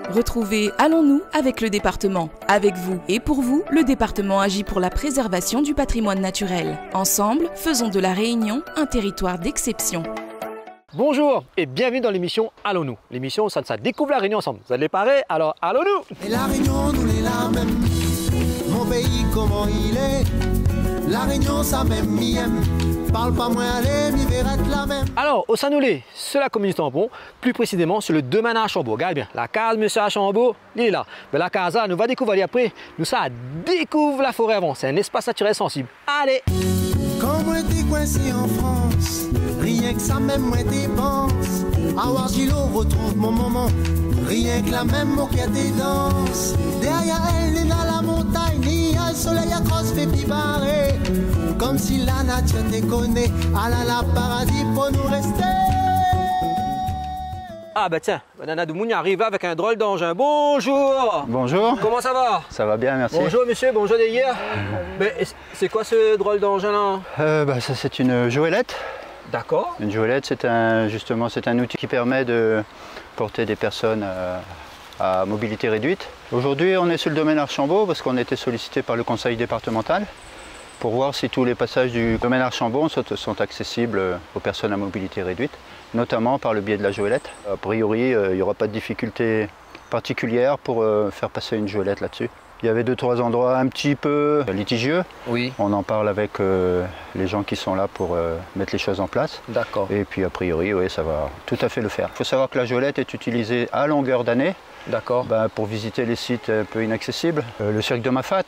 Retrouvez Allons-nous avec le département. Avec vous et pour vous, le département agit pour la préservation du patrimoine naturel. Ensemble, faisons de la Réunion un territoire d'exception. Bonjour et bienvenue dans l'émission Allons-nous. L'émission où ça découvre la Réunion ensemble. Vous êtes parés? Alors allons-nous! Et la Réunion, nous les la même. Mon pays, comment il est? La Réunion, ça même m'y aime. Parle pas moins, allez, m'y verra la même. Alors, au Sanoulé, c'est la commune de Tampon, plus précisément sur le domaine à Chambaud. Regardez bien, la case monsieur à Chambaud, il est là. Mais la case là, nous va découvrir après. Nous, ça découvre la forêt avant. C'est un espace naturel sensible. Allez! Quand moi t'es coincé en France, rien que ça même moi dépense. À Wargilo retrouve mon moment, rien que la même moquette des danses. Derrière elle, est dans la montagne, il y a le soleil à crosse fait pibarrer. Comme si la nature te connaît, à la paradis pour nous rester. Ah bah tiens, Nana Doumouni arrive avec un drôle d'engin. Bonjour! Bonjour. Comment ça va? Ça va bien, merci. Bonjour monsieur, bonjour des hier. Mais c'est quoi ce drôle d'engin là? Ça c'est une joëlette. D'accord. Une joëlette, c'est un outil qui permet de porter des personnes à mobilité réduite. Aujourd'hui, on est sur le domaine Archambault parce qu'on a été sollicité par le conseil départemental pour voir si tous les passages du domaine Archambault sont accessibles aux personnes à mobilité réduite, notamment par le biais de la joëlette. A priori, il n'y aura pas de difficulté particulière pour faire passer une joëlette là-dessus. Il y avait 2-3 endroits un petit peu litigieux. Oui. On en parle avec les gens qui sont là pour mettre les choses en place. D'accord. Et puis a priori, oui, ça va tout à fait le faire. Il faut savoir que la joëlette est utilisée à longueur d'année. D'accord. Pour visiter les sites un peu inaccessibles. Le cirque de Mafat,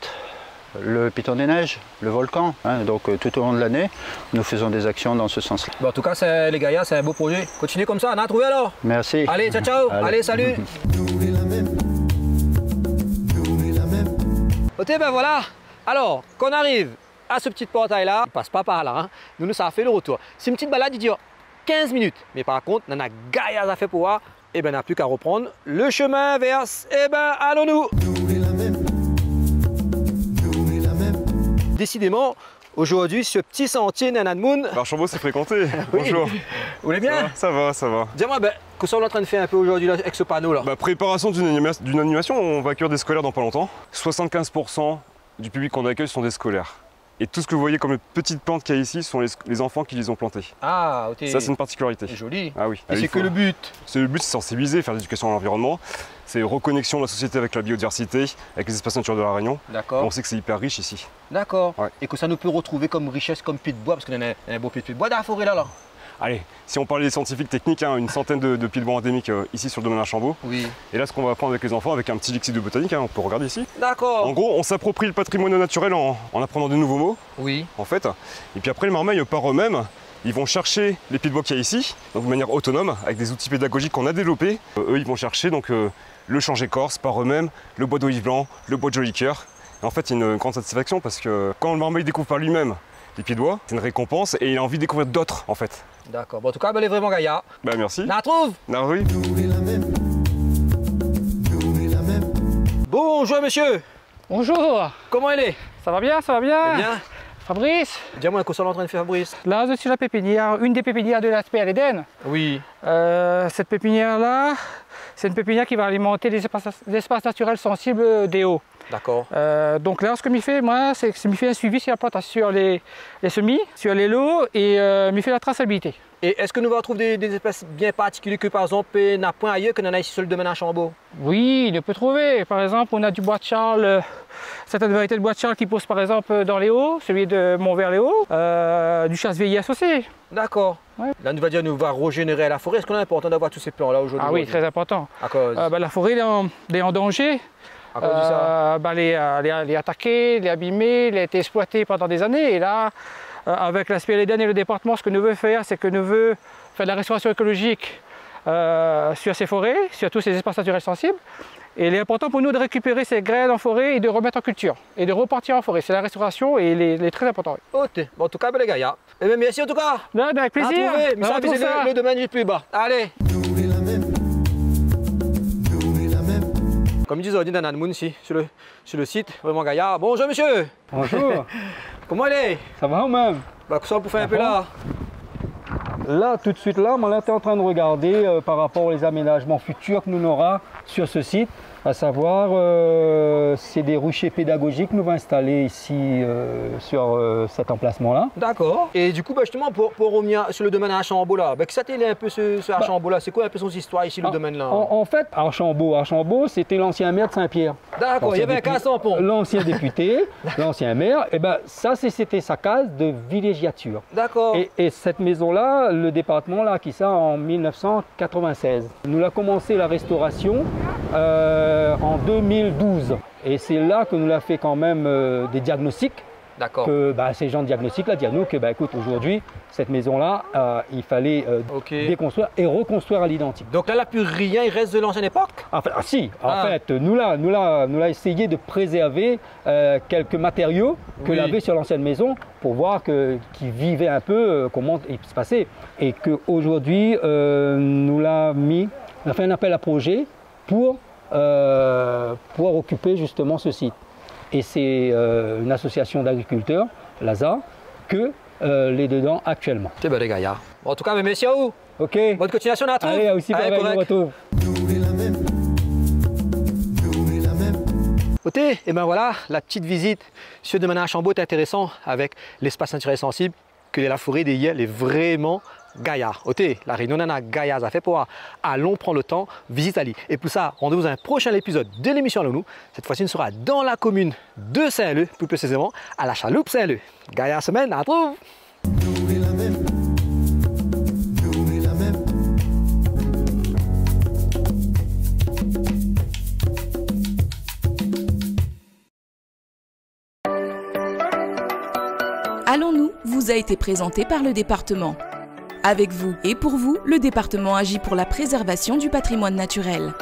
le Piton des Neiges, le volcan. Donc tout au long de l'année, nous faisons des actions dans ce sens-là. Bon, en tout cas, les gars, c'est un beau projet. Continuez comme ça, on a trouvé alors. Merci. Allez, ciao, ciao. Allez, salut. Nous les la même. Nous les la même. Ok, ben voilà. Alors, qu'on arrive à ce petit portail-là, il passe pas par là. Nous, ça a fait le retour. C'est une petite balade, il dure 15 minutes. Mais par contre, on a gaillard à faire pour voir. Et ben, on n'a plus qu'à reprendre le chemin vers. Eh ben, allons-nous. Nous les la même. Nous les la même. Décidément, aujourd'hui, ce petit sentier Nanadmoun. Archambault, c'est fréquenté. Oui. Bonjour. Vous allez bien? Ça va, ça va. Dis-moi, ben, que sont-nous en train de faire un peu aujourd'hui là, avec ce panneau là? Préparation d'une animation, on va accueillir des scolaires dans pas longtemps. 75% du public qu'on accueille sont des scolaires. Et tout ce que vous voyez comme les petites plantes qu'il y a ici sont les enfants qui les ont plantées. Ah, ok. Ça, c'est une particularité. C'est joli. Ah oui. Et c'est que le but? Le but, c'est sensibiliser, faire de l'éducation à l'environnement. C'est reconnexion de la société avec la biodiversité, avec les espaces naturels de la Réunion. D'accord. On sait que c'est hyper riche ici. D'accord. Ouais. Et que ça nous peut retrouver comme richesse, comme puits de bois, parce qu'on a un beau puits de bois dans la forêt là. Allez, si on parlait des scientifiques techniques, une centaine de puits de bois endémiques ici sur le domaine Archambault. Oui. Et là, ce qu'on va apprendre avec les enfants, avec un petit lexique de botanique, on peut regarder ici. D'accord. En gros, on s'approprie le patrimoine naturel en apprenant de nouveaux mots, Oui. en fait. Et puis après, les marmailles, par eux-mêmes, ils vont chercher les puits de bois qu'il y a ici, donc de manière autonome, avec des outils pédagogiques qu'on a développés. Eux, ils vont chercher donc, le change écorce par eux-mêmes, le bois d'olive blanc, le bois de joli cœur. Et en fait, il y a une grande satisfaction parce que quand le marmaille découvre par lui-même les pieds de bois, c'est une récompense et il a envie de découvrir d'autres, en fait. D'accord. Bon, en tout cas, elle est vraiment gaillard. Merci. On la trouve. Ah oui. Nous les la même. Nous les la même. Bonjour monsieur. Bonjour, Comment elle est? ça va bien, ça va bien? Bien. Fabrice, Dis-moi, qu'on est en train de faire, Fabrice? là je suis la pépinière, une des pépinières de l'aspect à l'Éden. Oui. Cette pépinière-là, c'est une pépinière qui va alimenter les espaces naturels sensibles des hauts. D'accord. Donc là, ce que m'y fait, moi, c'est que m'y fait un suivi sur la plante, sur les semis, sur les lots et m'y fait la traçabilité. Et est-ce que nous allons trouver des espèces bien particulières que par exemple, on n'a point ailleurs que nous en a ici sur le domaine Archambault? Oui, on peut trouver. Par exemple, on a du bois de Charles, certaines variétés de bois de Charles qui poussent par exemple dans les hauts, celui de Montvert-les-Hauts, du chasse-veillier associé. D'accord. Ouais. Là, nous va dire, nous va régénérer la forêt. Est-ce qu'on est important d'avoir tous ces plants-là aujourd'hui? Ah oui, très important. À cause? La forêt elle est en danger. À cause de ça? Les attaquer, les abîmer, elle a été exploitée pendant des années. Et là, avec l'aspect l'Éden et le département, ce que nous veut faire, c'est que nous veut faire de la restauration écologique sur ces forêts, sur tous ces espaces naturels sensibles. Et il est important pour nous de récupérer ces graines en forêt et de remettre en culture et de repartir en forêt. C'est la restauration et il est très important. Bon, en tout cas, les gars. Et bien, merci en tout cas. Non, avec plaisir. Mais ça, c'est le domaine du plus bas. Allez. Nous les la même. Nous les la même. Comme disait Odin Nanadmoun ici, sur le site, vraiment gaillard. Bonjour monsieur. Bonjour. Comment elle est? Ça va ou même? Bah, ça pour faire un peu là. Là, tout de suite, là, on est en train de regarder par rapport aux aménagements futurs que nous aura sur ce site. À savoir, c'est des ruchers pédagogiques que nous allons installer ici sur cet emplacement-là. D'accord. Et du coup, justement, pour revenir sur le domaine Archambault là, que ça t'est un peu ce Archambault là, c'est quoi un peu son histoire ici, le domaine là? En fait, Archambault, c'était l'ancien maire de Saint-Pierre. D'accord, il y avait un casse en pont. L'ancien député, l'ancien maire, et ben ça c'était sa case de villégiature. D'accord. Et cette maison-là, le département l'a acquis ça en 1996. Nous avons commencé la restauration en 2012. Et c'est là que nous l'avons fait quand même des diagnostics. D'accord. Que ces gens de diagnostic là disent nous que écoute, aujourd'hui cette maison là il fallait déconstruire et reconstruire à l'identique. Donc là, il n'y a plus rien, il reste de l'ancienne époque? Enfin, en fait, nous l'avons essayé de préserver quelques matériaux que l'on avait sur l'ancienne maison pour voir qu'ils vivaient un peu comment il se passait. Et qu'aujourd'hui, nous l'avons fait un appel à projet pour pouvoir occuper justement ce site. Et c'est une association d'agriculteurs, l'ASA, que les dedans actuellement. C'est bon les gars. Bon, en tout cas, mais merci à vous. Ok. Bonne continuation à tous. Allez, aussi pour nous retrouve. Ok, et ben voilà, la petite visite sur le domaine Archambault est intéressant avec l'espace naturel sensible que la forêt des Yels est vraiment gaillard. Ok, la réunion n'a gaillard à fait pour allons prendre le temps, visite Ali. Et pour ça, rendez-vous à un prochain épisode de l'émission Allons-nous. Cette fois-ci, on sera dans la commune de Saint-Leu, plus précisément à la Chaloupe Saint-Leu. Gaillard semaine, à trouve. Allons-nous vous a été présenté par le département. Avec vous et pour vous, le département agit pour la préservation du patrimoine naturel.